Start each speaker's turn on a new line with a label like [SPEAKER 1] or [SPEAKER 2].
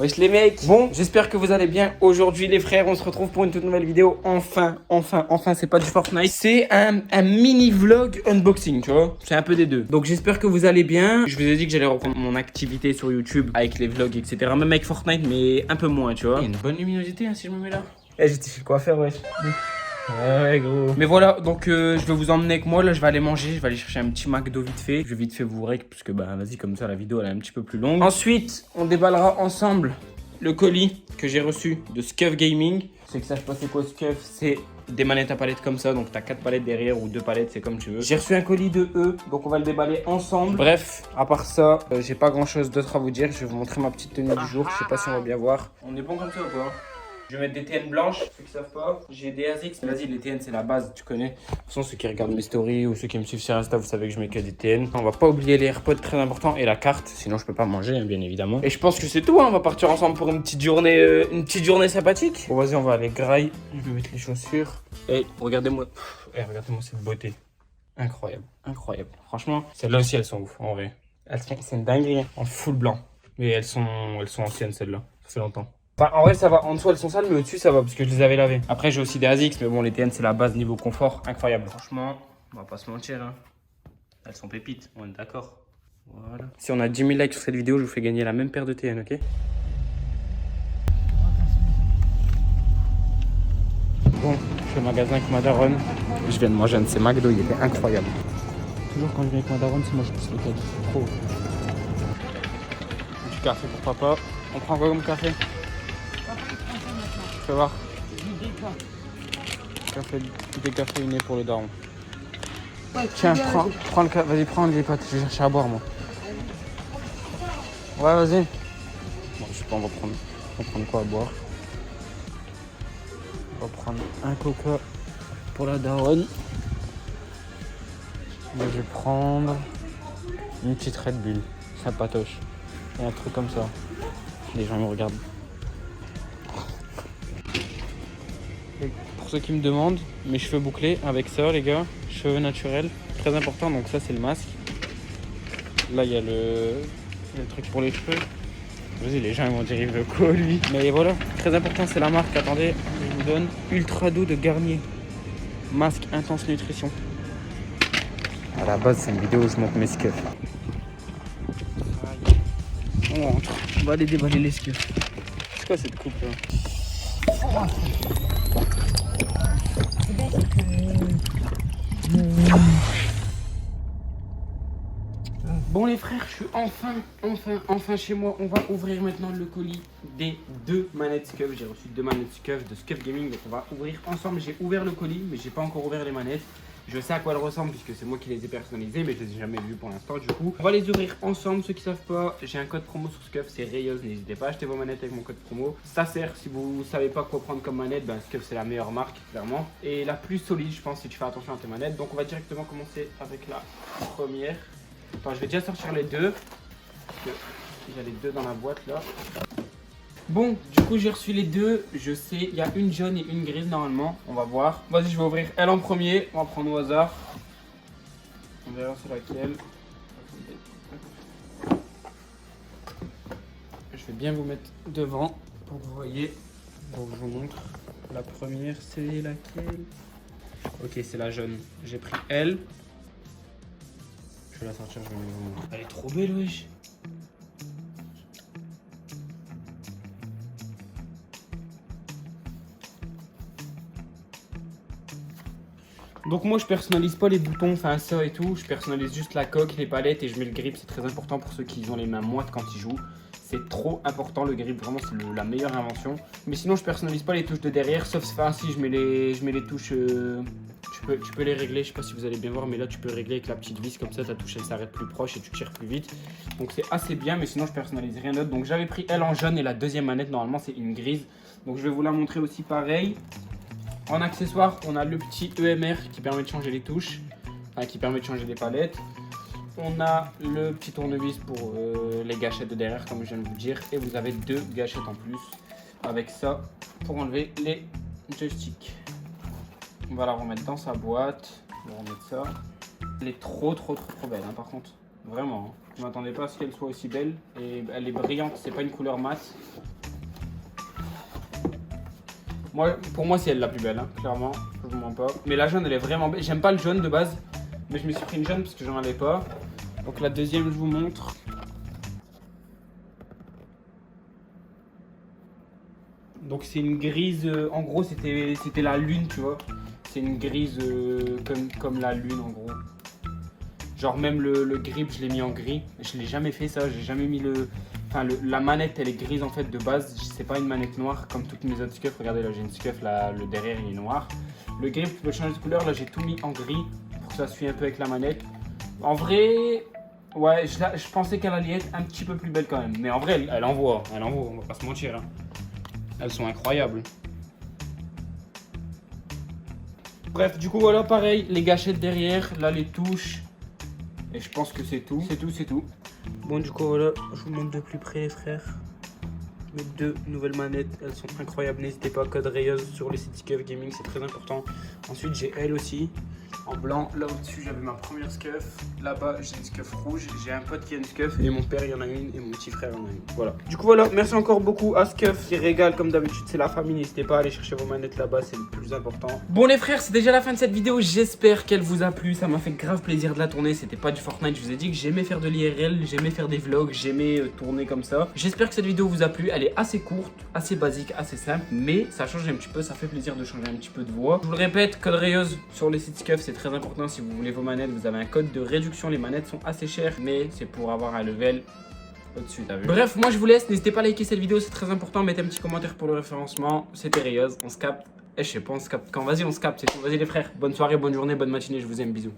[SPEAKER 1] Wesh les mecs. Bon, j'espère que vous allez bien. Aujourd'hui les frères, on se retrouve pour une toute nouvelle vidéo. Enfin, c'est pas du Fortnite. C'est un mini vlog unboxing, tu vois. C'est un peu des deux. Donc j'espère que vous allez bien. Je vous ai dit que j'allais reprendre mon activité sur YouTube avec les vlogs, etc. Même avec Fortnite, mais un peu moins, tu vois. Il y a une bonne luminosité hein, si je me mets là. Eh, j'étais chez le coiffeur, wesh. Ouais gros. Mais voilà, donc je vais vous emmener avec moi. Là je vais aller manger, je vais aller chercher un petit McDo vite fait. Je vais vite fait vous rec parce que bah vas-y, comme ça la vidéo elle est un petit peu plus longue. Ensuite on déballera ensemble le colis que j'ai reçu de Scuf Gaming. Ceux qui savent pas c'est quoi Scuf, c'est des manettes à palettes comme ça. Donc t'as 4 palettes derrière ou 2 palettes, c'est comme tu veux. J'ai reçu un colis de eux, donc on va le déballer ensemble. Bref, à part ça, j'ai pas grand chose d'autre à vous dire. Je vais vous montrer ma petite tenue du jour, je sais pas si on va bien voir. On est bon comme ça ou quoi? Je vais mettre des TN blanches, ceux qui savent pas. J'ai des ASICS. Vas-y, les TN c'est la base, tu connais. De toute façon, ceux qui regardent mes stories ou ceux qui me suivent sur Insta, vous savez que je mets que des TN. On va pas oublier les AirPods, très important, et la carte, sinon je peux pas manger, hein, bien évidemment. Et je pense que c'est tout, hein. On va partir ensemble pour une petite journée sympathique. Bon, vas-y, on va aller graille. Je vais mettre les chaussures. Et regardez-moi, regardez-moi cette beauté. Incroyable, incroyable. Franchement, celles-là aussi, elles sont ouf, en vrai. C'est une dinguerie, hein, en full blanc. Mais elles sont anciennes, celles-là. Ça fait longtemps. Enfin, en vrai, ça va. En dessous, elles sont sales, mais au-dessus, ça va parce que je les avais lavées. Après, j'ai aussi des ASICS, mais bon, les TN, c'est la base niveau confort. Incroyable. Franchement, on va pas se mentir. Hein. Elles sont pépites, on est d'accord. Voilà. Si on a 10 000 likes sur cette vidéo, je vous fais gagner la même paire de TN, ok? Bon, je suis au magasin avec ma daronne. Je viens de manger un de ces McDo, il était incroyable. Toujours quand je viens avec ma daronne, c'est moi je pousse le code. Trop. Du café pour papa. On prend quoi comme café? Fais voir. Café, décaféiné pour le daron. Tiens, prends le café. Vas-y, prends les pâtes. Je vais chercher à boire, moi. Ouais, vas-y. Bon, je sais pas, on va prendre quoi à boire? On va prendre un coca pour la daronne. Moi, je vais prendre une petite Red Bull. Sympatoche. Et un truc comme ça. Les gens me regardent. Et pour ceux qui me demandent, mes cheveux bouclés avec ça les gars, cheveux naturels, très important, donc ça c'est le masque. Là il y a le truc pour les cheveux. Vas-y, les gens ils vont dire il veut quoi lui. Mais voilà, très important, c'est la marque, attendez, je vous donne Ultra Doux de Garnier. Masque intense nutrition. À la base c'est une vidéo où je montre mes Scuf. On rentre, on va aller déballer les Scuf. C'est quoi cette coupe là? Bon les frères, je suis enfin chez moi. On va ouvrir maintenant le colis des 2 manettes Scuf. J'ai reçu 2 manettes Scuf de Scuf Gaming, donc on va ouvrir ensemble. J'ai ouvert le colis, mais j'ai pas encore ouvert les manettes. Je sais à quoi elles ressemblent puisque c'est moi qui les ai personnalisées, mais je les ai jamais vues pour l'instant du coup. On va les ouvrir ensemble. Ceux qui savent pas, j'ai un code promo sur Scuf, c'est Rayeuse. N'hésitez pas à acheter vos manettes avec mon code promo. Ça sert si vous savez pas quoi prendre comme manette, ben Scuf c'est la meilleure marque clairement. Et la plus solide je pense si tu fais attention à tes manettes. Donc on va directement commencer avec la première. Attends, je vais déjà sortir les deux. Parce que j'ai les deux dans la boîte là. Bon, du coup j'ai reçu les deux. Je sais, il y a une jaune et une grise normalement. On va voir. Vas-y, je vais ouvrir elle en premier. On va prendre au hasard. On verra c'est laquelle. Je vais bien vous mettre devant pour que vous voyez. Donc je vous montre. La première c'est laquelle? Ok, c'est la jaune. J'ai pris elle. Je vais la sortir, je vais vous montrer. Elle est trop belle, wesh. Donc moi je personnalise pas les boutons, enfin ça et tout. Je personnalise juste la coque, les palettes et je mets le grip. C'est très important pour ceux qui ont les mains moites quand ils jouent. C'est trop important le grip, vraiment c'est la meilleure invention. Mais sinon je personnalise pas les touches de derrière, sauf si je mets les touches... Tu peux les régler, je sais pas si vous allez bien voir, mais là tu peux régler avec la petite vis, comme ça ta touche elle s'arrête plus proche et tu tires plus vite. Donc c'est assez bien, mais sinon je personnalise rien d'autre. Donc j'avais pris elle en jaune et la deuxième manette normalement c'est une grise. Donc je vais vous la montrer aussi pareil. En accessoire, on a le petit EMR qui permet de changer les touches, enfin qui permet de changer les palettes. On a le petit tournevis pour les gâchettes de derrière, comme je viens de vous dire. Et vous avez 2 gâchettes en plus avec ça pour enlever les joysticks. On va la remettre dans sa boîte. On va remettre ça. Elle est trop belle hein, par contre. Vraiment. Hein. Je ne m'attendais pas à ce qu'elle soit aussi belle. Et elle est brillante. C'est pas une couleur mat. Pour moi, c'est elle la plus belle, hein, clairement. Je vous mens pas. Mais la jaune, elle est vraiment belle. J'aime pas le jaune de base, mais je me suis pris une jaune parce que j'en avais pas. Donc la deuxième, je vous montre. Donc c'est une grise, en gros c'était la lune, tu vois. C'est une grise comme la lune en gros. Genre même le grip je l'ai mis en gris. Je l'ai jamais fait ça, j'ai jamais mis le... Enfin la manette elle est grise en fait de base. C'est pas une manette noire comme toutes mes autres scuffs. Regardez là j'ai une scuff là, le derrière il est noir. Le grip tu peux changer de couleur, là j'ai tout mis en gris pour que ça suive un peu avec la manette. En vrai... Ouais, je pensais qu'elle allait être un petit peu plus belle quand même. Mais en vrai elle envoie, on va pas se mentir. Hein. Elles sont incroyables. Bref, du coup, voilà, pareil, les gâchettes derrière, là, les touches. Et je pense que c'est tout. C'est tout. Bon, du coup, voilà, je vous montre de plus près, les frères. Mes deux nouvelles manettes, elles sont incroyables. N'hésitez pas, code Rayeuse sur les sites Scuff Gaming, c'est très important. Ensuite, j'ai elle aussi. En blanc, là au-dessus j'avais ma première scuff, là-bas j'ai une scuff rouge, j'ai un pote qui a une scuff et mon père il y en a une et mon petit frère il en a une. Voilà. Du coup voilà, merci encore beaucoup à Scuff qui régale comme d'habitude, c'est la famille, n'hésitez pas à aller chercher vos manettes là-bas, c'est le plus important. Bon les frères, c'est déjà la fin de cette vidéo, j'espère qu'elle vous a plu, ça m'a fait grave plaisir de la tourner, c'était pas du Fortnite, je vous ai dit que j'aimais faire de l'IRL, j'aimais faire des vlogs, j'aimais tourner comme ça. J'espère que cette vidéo vous a plu, elle est assez courte, assez basique, assez simple, mais ça change un petit peu, ça fait plaisir de changer un petit peu de voix. Je vous le répète, code Rayeuse sur les sites Scuff, c'est très important. Si vous voulez vos manettes, vous avez un code de réduction. Les manettes sont assez chères, mais c'est pour avoir un level au-dessus, t'as vu. Bref, moi je vous laisse. N'hésitez pas à liker cette vidéo, c'est très important. Mettez un petit commentaire pour le référencement. C'était Rayeuse, on se capte. Je sais pas, on se capte quand. Vas-y, on se capte, c'est tout. Vas-y les frères, bonne soirée, bonne journée, bonne matinée. Je vous aime, bisous.